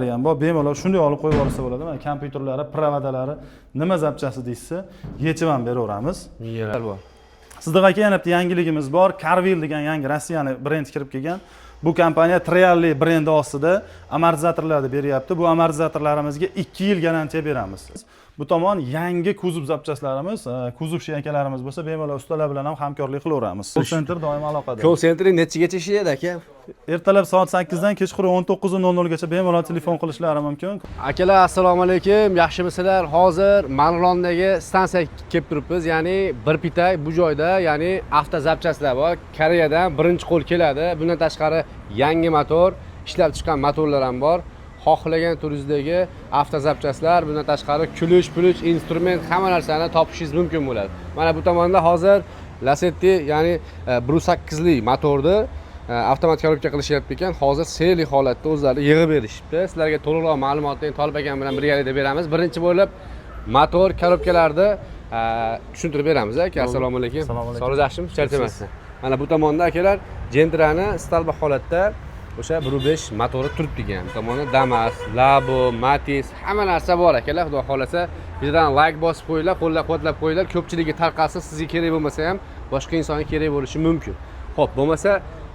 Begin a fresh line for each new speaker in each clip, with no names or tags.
ham bor, bemalol shunday olib qo'yib olsa bo'ladi. Mana kompyuterlari, provodalari, nima zapchasi deysiz, yechib ham beraveramiz.
Bor.
Sizda aka yana bitta yangiligimiz bor. Carvil degan yangi Rossiyani brend kirib kelgan. Bu kompaniya Trialli brendi ostida amortizatorlarni beryapti. Bu amortizatorlarimizga 2 yil garantiya beramiz. Bu tomon yangi kuzov zapchaslarimiz, kuzov shiyakalarimiz bo'lsa, bemalol ustalar bilan ham hamkorlik qilaveramiz. Call center doim aloqada.
Call center nechigacha ishlaydi aka?
Ertalab soat 8 dan kechqurun 19:00 gacha bemalol telefon qilishlari mumkin.
Akalar, assalomu alaykum. Yaxshimisizlar? Hozir Marg'ilondagi stansiyaga kelib turibmiz. Ya'ni bir pitay bu joyda, ya'ni avtozapchaslar bor. Koreyadan birinchi qo'l keladi. Bundan tashqari yangi motor, ishlab chiqqan motorlar ham bor. Xohlagan turizdagi avtozapchaslar, bundan tashqari kulush, instrument, hamma narsani topishingiz mumkin bo'ladi. Mana bu tomonda hozir Lacetti, ya'ni 1.8 lik motorni avtomat korobka qilishyapti ekan. Hozir serli holatda o'zlari yig'ib berishibdi. Sizlarga to'liqroq ma'lumotni Tolib akam bilan birgalikda beramiz. Birinchi bo'lib motor korobkalarni tushuntirib beramiz aka. Assalomu alaykum. Sog'liq yaxshimi? Charchamasdan. Mana bu tomonda akalar Gentra'ni stalba holatda o'sha 1.5 motori turibdi ekan. Bu tomonda Damas, Labo, Matiz, hamma narsa bor akalar. Xudo xolasa, bizdan like bosib qo'yinglar, qo'llab-quvvatlab qo'yinglar. Ko'pchiligiga tarqalsa, sizga kerak bo'lmasa ham boshqa insonga kerak bo'lishi mumkin. Xo'p, bo'lmasa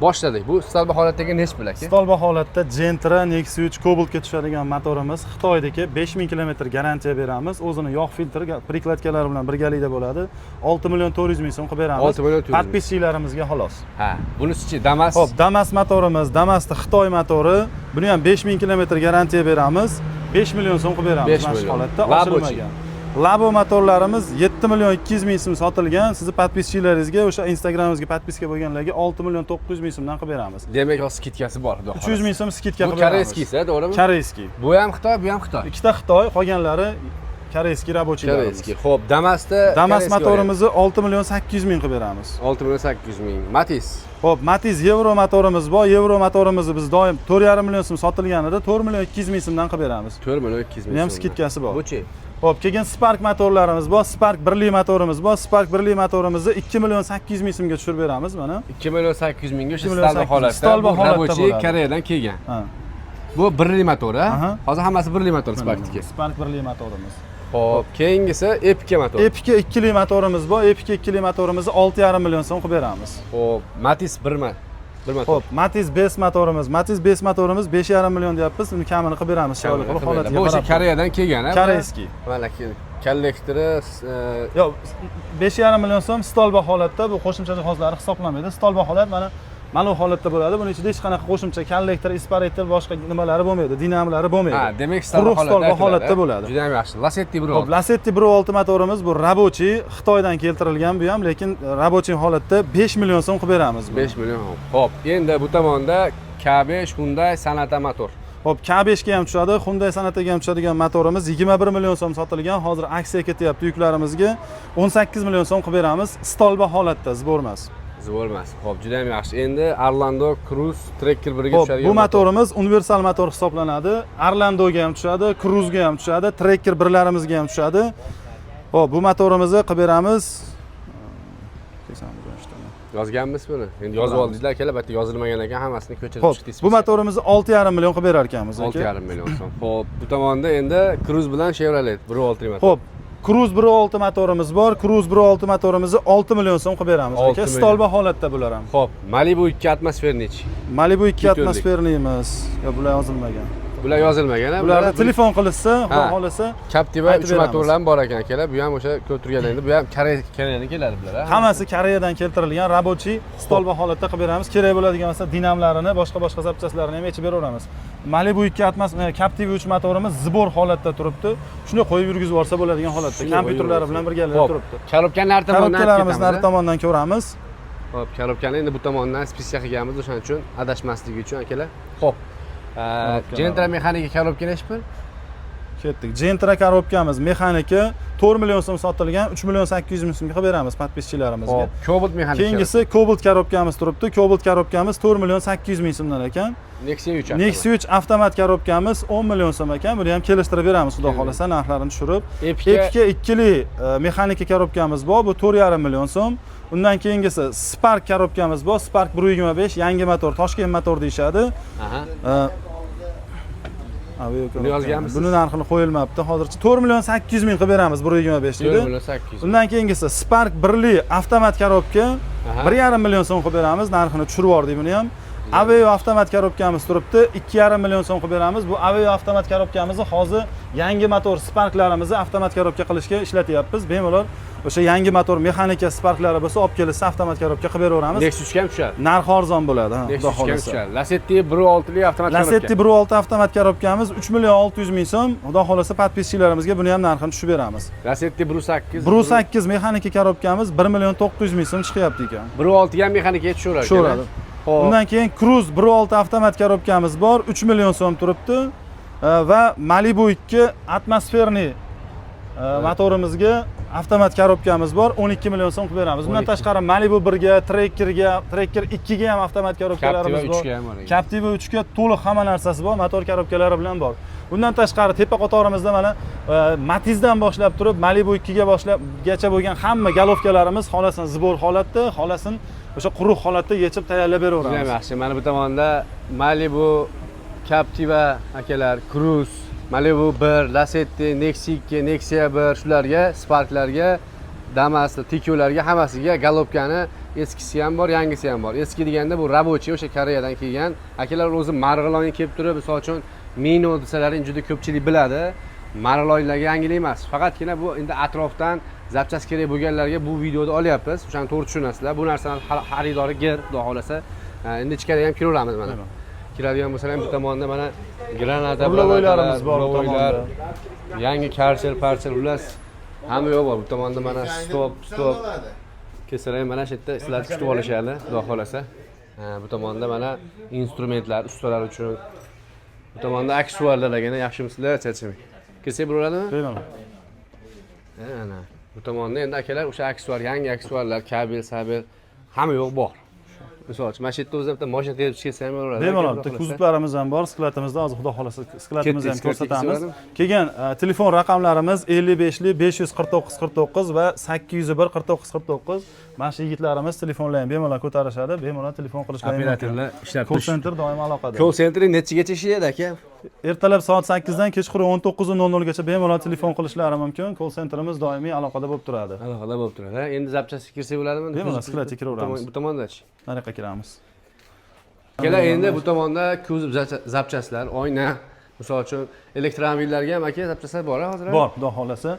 boshladik. Bu stalba holatdagi nech pul aka?
Stalba holatda Gentra Nexus 3 Cobaltga tushadigan motorimiz Xitoydagi 5000 km garantiya beramiz. O'zini yog' filtri, prikladkalari bilan birgalikda bo'ladi. 6 million 400 ming so'm qilib beramiz.
6 million 400 ming.
Podpischilarimizga xolos.
Ha, bunisi-chi Damas.
Xo'p, Damas motorimiz, Damasning Xitoy motori. Buni ham 5000 km garantiya beramiz. 5 million so'm qilib beramiz mana shu holatda. Oshirmagan. Labo motorlarimiz 7 million 200 ming so'm sotilgan. Sizni podpischilaringizga, o'sha Instagramimizga podpiska bo'lganlarga 6 million 900 ming so'mdan qilib beramiz.
Demak, hozir skitkasi bor, xudo xolasa.
300 ming so'm skitka qilib
Bu
beramiz.
koreyskiy, to'g'rimi?
Koreyskiy.
Bu ham Xitoy, bu ham Xitoy.
Ikkita Xitoy, qolganlari koreyskiy rabochilarimiz.
Koreyskiy. Xo'p, Damas
motorimizni 6 million 800 ming qilib beramiz.
6 million 800 ming. Matiz.
Xo'p, Matiz Euro motorimiz bor. Euro motorimizni biz doim 4,5 million so'm sotilganida 4 million 200 ming so'mdan qilib beramiz.
4 million 200 ming.
Bu ham skitkasi bor.
Bu-chi?
Xo'p, keyin Spark motorlarimiz bor. Spark 1 lik motorimiz bor. Spark 1 lik motorimizni 2 million 800 ming so'mga tushirib beramiz mana.
2 million 800 mingga o'sha stalba holatda.
Stalba holatda
Rabochiy Koreyadan kelgan.
Ha.
Bu 1 lik motor, ha? Hozir hammasi 1 lik motor Sparkniki.
Spark 1 lik motorimiz.
Xo'p, keyingisi Epica motor.
Epica 2 lik motorimiz bor. Epica 2 lik motorimizni 6,5 million so'm qilib beramiz.
Xo'p, Matiz 1 motor.
Xo'p, Matiz Bes motorimiz. Matiz Bes motorimiz 5,5 million deyapmiz. Uni kamini qilib beramiz chiroyli qilib holatiga.
Bu o'sha Koreyadan kelgan, ha?
Koreyskiy.
Mana kollektori
yo'q, 5,5 million so'm stolba holatda bu qo'shimcha jihozlari hisoblanmaydi. Stolba holat mana bu holatda bo'ladi. Buning ichida hech qanaqa qo'shimcha kollektor, isparator, boshqa nimalari bo'lmaydi, dinamolari bo'lmaydi.
Ha, demak stolba
holatda bo'ladi.
Juda ham yaxshi. Lacetti 1.6.
Xo'p, Lacetti 1.6 motorimiz bu rabochiy, Xitoydan keltirilgan bu ham, lekin rabochiy holatda 5 million so'm qilib beramiz.
5 million. Xo'p, endi bu tomonda K5 Hyundai Sonata motor.
Xo'p, K5 ga ham tushadi, Hyundai Sonataga ham tushadigan motorimiz 21 million so'm sotilgan. Hozir aksiya ketyapti yuklarimizga. 18 million so'm qilib beramiz. Stolba holatda, zbormas.
Zbormas. Xo'p, juda ham yaxshi. Endi Arlando Cruze Tracker 1 ga tushadigan.
Bu motorimiz universal motor hisoblanadi. Arlandoga ham tushadi, Cruze'ga ham tushadi, Tracker 1larimizga ham tushadi. Xo'p, bu motorimizni qilib beramiz.
Yozganmiz buni. Endi yozib oldingizlar akalar, bitta yozilmagan ekan, hammasini ko'chirib chiqdingiz.
Bu motorimizni 6,5 million qilib berar ekanmiz aka.
6,5 million so'm. Xo'p, bu tomonda endi Cruze bilan Chevrolet 1.6 motor.
Xo'p, Cruze 1.6 motorimiz bor. Cruze 1.6 motorimizni 6 million so'm qilib beramiz aka. Stolba holatda bular ham.
Xo'p, Malibu 2 atmosfernik.
Malibu 2 atmosferniymiz. Yo, bular yozilmagan.
Bular yozilmagan, ha?
Bularga telefon qilishsa, xudo xolasa,
Captiva 3 motorlar bor ekan akalar. Bu ham o'sha ko'rib turganingizda, bu ham Koreyadan keladi bular, ha?
Hammasi Koreyadan keltirilgan rabochiy stolba holatda qilib beramiz. Kerak bo'ladigan bo'lsa dinamlarini, boshqa zapchaslarini ham yechib beraveramiz. Malibu 2 Captiva 3 motorimiz zibor holatda turibdi. Shuni qo'yib yurgizib yuborsa bo'ladigan holatda, kompyuterlari bilan birgalikda turibdi.
Korobkani
narx tomondan ko'ramiz.
Xo'p, korobkani endi bu tomondan spesial qilganmiz, o'shaning uchun adashmasligi uchun akalar. Xo'p. Gentra mexanika korobka nech pul?
Ketdik. Gentra korobkamiz mexanika 4 million so'm sotilgan, 3 million 800 ming so'mga qilib beramiz podpischilarimizga.
Xo'p, Cobalt mexanika.
Keyingisi Cobalt korobkamiz turibdi. Cobalt korobkamiz 4 million 800 ming so'mdan ekan. Nexia 3 avtomat korobkamiz 10 million so'm ekan. Buni ham kelishtirib beramiz, xudo xolasa, narxlarini tushirib. Epica 2 li mexanika korobkamiz bor, bu 4,5 million so'm. Undan keyingisi Spark korobkamiz bor. Spark 1.25 yangi motor, Toshkent motor deyshadi.
Buni yozganmisiz?
Buni narxini qo'yilmabdi. Hozircha 4 million 800 ming qilib beramiz 1.25
4
lik.
million 800.
Undan keyingisi Spark 1li avtomat korobka 1.5 million so'm qilib beramiz. Narxini tushirib yubordik buni ham. Aveo avtomat korobkamiz turibdi, 2.5 million so'm qilib beramiz. Bu Aveo avtomat korobkamizni hozir yangi motor Sparklarimizni avtomat korobka qilishga ishlatyapmiz. Bemalol o'sha yangi motor mexanika Sparklari bo'lsa, olib kelsa avtomat korobka qilib beraveramiz.
Nexus'ga ham tushadi.
Narxi arzon bo'ladi,
Nexus'ga ham tushadi. Lacetti 1.6 lik avtomat korobka.
Lacetti 1.6 avtomat korobkamiz 3 million 600 ming so'm. Xudo xolasa podpischilarimizga buni ham narxini tushib beramiz.
Lacetti 1.8.
1.8 mexanika korobkamiz 1 million 900 ming so'm chiqyapti ekan.
1.6 ga ham mexanikaga tushaveradi.
Tushaveradi. Undan keyin Cruze 1.6 avtomat korobkamiz bor, 3 million so'm turibdi va Malibu 2 atmosferniy motorimizga avtomat korobkamiz bor, 12 million so'm qilib beramiz. Bundan tashqari Malibu 1 ga, Tracker 2 ga ham avtomat korobkalarimiz bor. Captiva 3 ga to'liq hamma narsasi bor, motor korobkalari bilan bor. Bundan tashqari tepa qatorimizda mana Matizdan boshlab turib Malibu 2 ga boshlabgacha bo'lgan hamma galovkalarimiz xolasin zibor holatda, xolasin o'sha quruq holatda yechib tayyorlab beraveramiz.
Juda yaxshi. Mana bu tomonda Malibu, Captiva akalar, Cruze, Malibu 1, Lacetti, Nexia 2, Nexia 1 shularga, Sparklarga, Damas'li, Tikularga hammasiga galobkani eskisi ham bor, yangisi ham bor. Eski deganda bu rabochiy o'sha Koreyadan kelgan. Akalar o'zi Marg'ilonga kelib turib, misol uchun Mino desalaring juda ko'pchilik biladi. Marg'ilonlarga yangilik emas. Faqatgina bu endi atrofdan zapchast kerak bo'lganlarga bu videoni olyapmiz. O'shani to'g'ri tushunasizlar. Bu narsani xaridori gir, xudo xolasa. Endi ichkariga ham kiraveramiz mana. Kiradigan bo'lsa ham bu tomonda mana granata
o'ylarimiz bor bu tomonda.
Yangi karsel, ulas hamma yo'q bor. Bu tomonda mana stop. Kelsalar ham mana shu yerda sizlar kutib olishadi, xudo xolasa. Bu tomonda mana instrumentlar, ustalar uchun. Bu tomonda aksesuarlar deganda yaxshimisizlar, chachimik. Kelsak bo'ladimi?
Bemalol.
Ana. Bu tomonda endi akalar o'sha aksesuar, yangi aksesuarlar, kabel, sabel hamma yo'q bor. Misol uchun, mana shu yerda o'zida bitta mashina terib kelsa ham bo'ladimi?
Bemalol, kuzovlarimiz ham bor, sklatimizda hozir xudo xolasa sklatimizni ham ko'rsatamiz. Keyin telefon raqamlarimiz 55 549 49 va 801 49 49. Mana shu yigitlarimiz telefonlarni bemalol ko'tarishadi, bemalol telefon qilishlari mumkin.
Operatorlar ishlab
Call center doim aloqada.
Call centering nechigacha ishlaydi aka?
Ertalab soat 8 dan kechqurun 19:00 gacha bemalol telefon qilishlari mumkin. Call centerimiz doimiy aloqada bo'lib turadi.
Aloqada bo'lib turadi. Endi zapchastga kirsak bo'ladimi?
Bemalol sklatga kiraveramiz.
Bu tomondachi?
Nariyoqqa kiramiz.
Kelar endi bu tomonda kuzov zapchastlar, oyna, misol uchun elektromobillarga ham aka zapchastlar bor hozir.
Bor, xudo xolasa.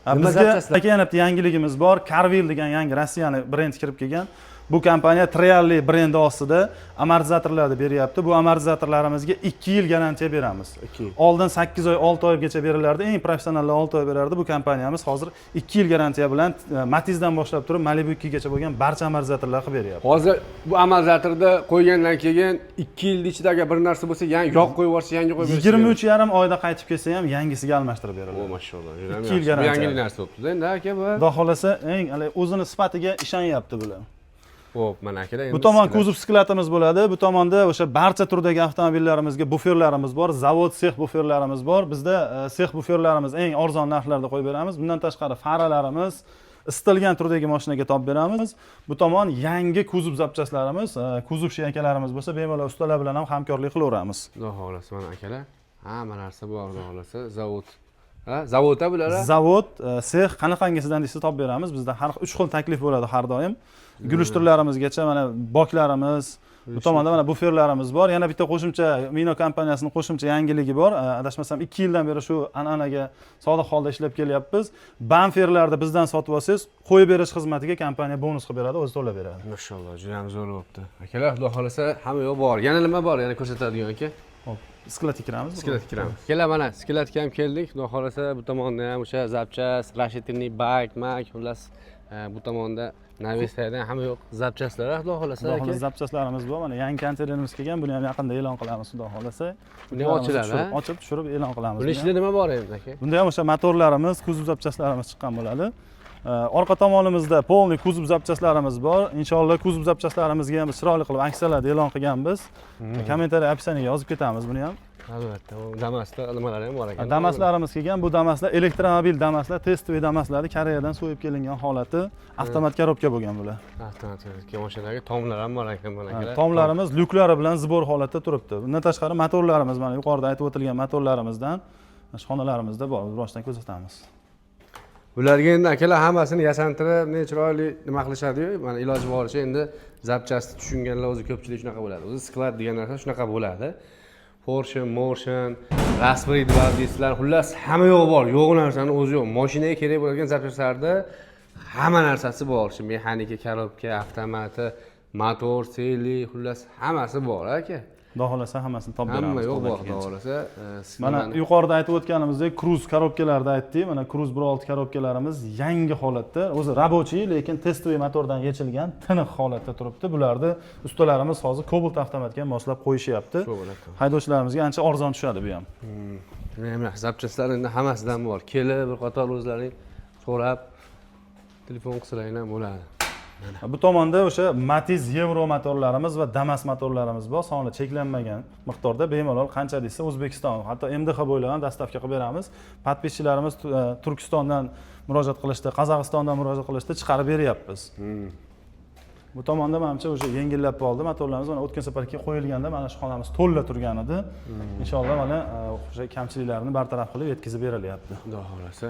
Bizga yana bitta yangiligimiz bor. Carvil degan yangi Rossiyani brend kirib kelgan. Bu kompaniya Trialli brendi ostida amortizatorlarni beryapti. Bu amortizatorlarimizga 2 yil garantiya beramiz. Oldin 8 oy, 6 oygacha berilardi. Eng professionallar 6 oy berardi. Bu kompaniyamiz hozir 2 yil garantiya bilan Matizdan boshlab turib Malibu 2 gacha bo'lgan barcha amortizatorlarni qilib beryapti.
Hozir bu amortizatorda qo'ygandan keyin 2 yil ichidagi bir narsa bo'lsa, yangi yoq qo'yib yuborsa, yangi qo'yib bersa. 23,5 oyda qaytib kelsa ham yangisiga almashtirib beriladi. O, mashalloh.
2 yil garantiya.
Yangi narsa bo'libdi. Endi aka bu.
Xudo xolasa eng o'zini sifatiga ishonyapti bular.
Xo'p, mana akalar endi
bu tomon kuzov sklatimiz bo'ladi. Bu tomonda o'sha barcha turdagi avtomobillarimizga buferlarimiz bor, zavod sex buferlarimiz bor. Bizda sex buferlarimiz eng arzon narxlarda qo'yib beramiz. Bundan tashqari faralarimiz istalgan turdagi mashinaga topib beramiz. Bu tomon yangi kuzov zapchastlarimiz, kuzov sheykalarimiz bo'lsa, bemalol ustalar bilan ham hamkorlik qilaveramiz.
Xudo xolasa mana akalar. Hamma narsa bor, xudo xolasa. Zavod. Ha, zavodda bular?
Zavod, sex qanaqangisidan desa topib beramiz. Bizda har 3 xil taklif bo'ladi har doim. Gulishtirlarimizgacha mana boklarimiz, bu tomonda mana buferlarimiz bor. Yana bitta qo'shimcha Mino kompaniyasining qo'shimcha yangiligi bor. Adashmasam 2 yildan beri shu an'anaga sodiq holda ishlab kelyapmiz. Bamferlarni bizdan sotib olsangiz, qo'yib berish xizmatiga kompaniya bonus qilib beradi, o'zi to'lab beradi.
Mashalloh, juda ham zo'r bo'libdi. Akalar, xudo xolasa hamma yo'q bor. Yana nima bor? Yana ko'rsatadigan aka?
Hop, sklatga kiramiz.
Sklatga kiramiz. Kelar mana sklatga ham keldik. Xudo xolasa bu tomonda ham o'sha zapchast, rashetinniy bak, xullas bu tomonda Naveslardan hamma yo'q zapchastlar, xudo xolasa aka.
Xudo zapchastlarimiz bor. Mana yangi konteynerimiz kelgan, buni ham yaqinda e'lon qilamiz, xudo xolasa.
Buni ochiladi,
ochib tushirib e'lon qilamiz.
Buni ichida nima bor endi aka?
Bunda ham o'sha motorlarimiz, kuzov zapchastlarimiz chiqqan bo'ladi. Orqa tomonimizda polniy kuzov zapchastlarimiz bor. Inshaalloh kuzov zapchastlarimizga ham chiroyli qilib aksiyalarda e'lon qilganmiz. Kommentariy opsiyasiga yozib ketamiz buni ham.
Albatta, u Damas'da nimalar ham bor ekan.
Damaslarimiz kelgan. Bu Damaslar elektromobil Damaslar, testoviy Damaslarni Koreyadan so'yib kelingan holati, avtomat korobka bo'lgan bular.
Avtomatik mashinaga tomlar ham bor ekan mana akalar.
Tomlarimiz lyuklari bilan zbor holatda turibdi. Bundan tashqari motorlarimiz mana yuqorida aytib o'tilgan motorlarimizdan shxonalarimizda bor. Boshdan ko'rsatamiz.
Bularga endi akalar hammasini yasantirib, chiroyli nima qilishadi-yu, mana iloji boricha endi zapchastni tushunganlar o'zi ko'pchilik shunaqa bo'ladi. O'zi sklad degan narsa shunaqa bo'ladi. Porsche, Motion, Raspberry 2 deysizlar, xullas hamma yo'q bor. Yo'q narsani o'zi yo'q. Mashinaga kerak bo'lgan zapchastlarda hamma narsasi bor. Shu mexanika, korobka, avtomati, motor, seli, xullas hammasi bor aka.
Xudo xolasa hammasini topib beramiz.
Hamma yo'q bor, xudo xolasa.
Mana yuqorida aytib o'tganimizdek, Cruze korobkalarida aytdik. Mana Cruze 1.6 korobkalarimiz yangi holatda, o'zi rabochiy, lekin testoviy motordan yechilgan, tiniq holatda turibdi. Bularni ustalarimiz hozir Cobalt avtomatga moslab qo'yishyapti. Haydovchilarimizga ancha arzon tushadi bu ham.
Mana zapchastlar endi hammasidan bor. Kelib bir qator o'zlaring so'rab telefon qilsalaring ham bo'ladi.
Bu tomonda o'sha Matiz Euro motorlarimiz va Damas motorlarimiz bor. Soni cheklanmagan miqdorda bemalol qancha desa O'zbekiston, hatto MDH bo'ylab ham dastavka qilib beramiz. Podpischilarimiz Turkistondan murojaat qilishdi, Qozog'istondan murojaat qilishdi, chiqarib beryapmiz. Bu tomonda menimcha o'sha yengillab qoldi motorlarimiz. Mana o'tgan safarga qo'yilganda mana shu xonamiz to'la turgan edi. Inshaalloh mana o'sha kamchiliklarni bartaraf qilib yetkazib berilyapti.
Xudo xolasa.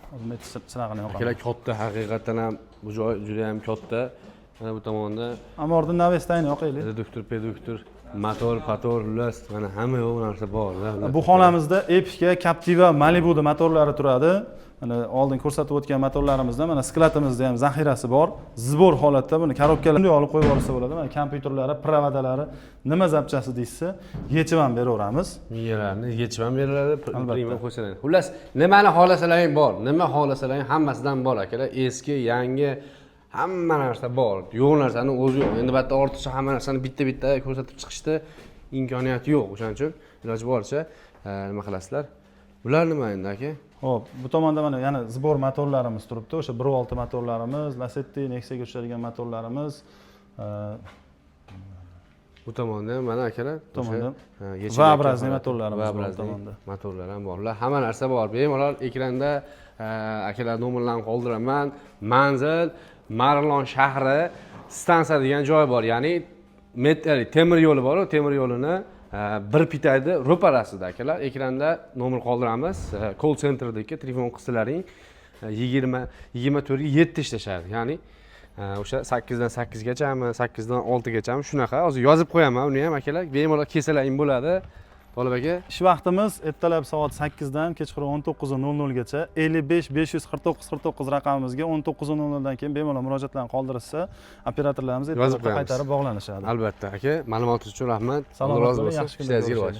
Akalar
katta, haqiqatan ham bu joy juda ham katta. Mana bu tomonda
Amorda Navestayni yoqaylik.
Reduktor, motor, ulas, mana hamma yo'q narsa bor.
Bu xonamizda Epica, Captiva, Malibu'da motorlari turadi. Mana oldin ko'rsatib o'tgan motorlarimizda mana sklatimizda ham zaxirasi bor. Zbor holatda buni korobkalarga olib qo'yib olsa bo'ladi. Mana kompyuterlari, provodalari, nima zapchasi deysiz, yechib ham beraveramiz.
Miyalarni yechib ham beriladi, prima qo'ysalar. Xullas, nimani xohlasalaring bor. Nima xohlasalaring hammasidan bor akalar. Eski, yangi hamma narsa bor. Yo'q narsani o'zi yo'q. Endi batda ortiqcha hamma narsani bitta ko'rsatib chiqishda imkoniyati yo'q. O'shaning uchun iloji boricha nima qilasizlar? Bular nima endi aka?
Xo'p, bu tomonda mana yana zbor motorlarimiz turibdi. O'sha 1.6 motorlarimiz, Lacetti, Nexia'ga uchadigan motorlarimiz.
Bu tomonda ham mana akalar,
tomonda Vabrazli motorlarimiz bor tomonda.
Motorlar ham bor. Hamma narsa bor. Bemalol ekranda akalar nomerlarini qoldiraman. Manzil Marlon shahri, stansiya degan joy bor. Ya'ni temir yo'li bor, temir yo'lini bir pitayda ro'parasida akalar. Ekranda nomer qoldiramiz. Call centerdagi telefon qilsalaring 24 ga 7 ishlashadi. Ya'ni o'sha 8 dan 8 gachami, 8 dan 6 gachami shunaqa. Hozir yozib qo'yaman uni ham akalar. Bemalol kelsalaring bo'ladi. Tolib aka,
ish vaqtimiz ertalab soat 8 dan kechqurun 19:00 gacha 55 549 49 raqamimizga 19:00 dan keyin bemalol murojaatlarni qoldirishsa, operatorlarimiz ertalab qaytarib bog'lanishadi.
Albatta aka, ma'lumot uchun rahmat.
Salomat bo'ling,
yaxshi
ishlaysiz.
rivoj.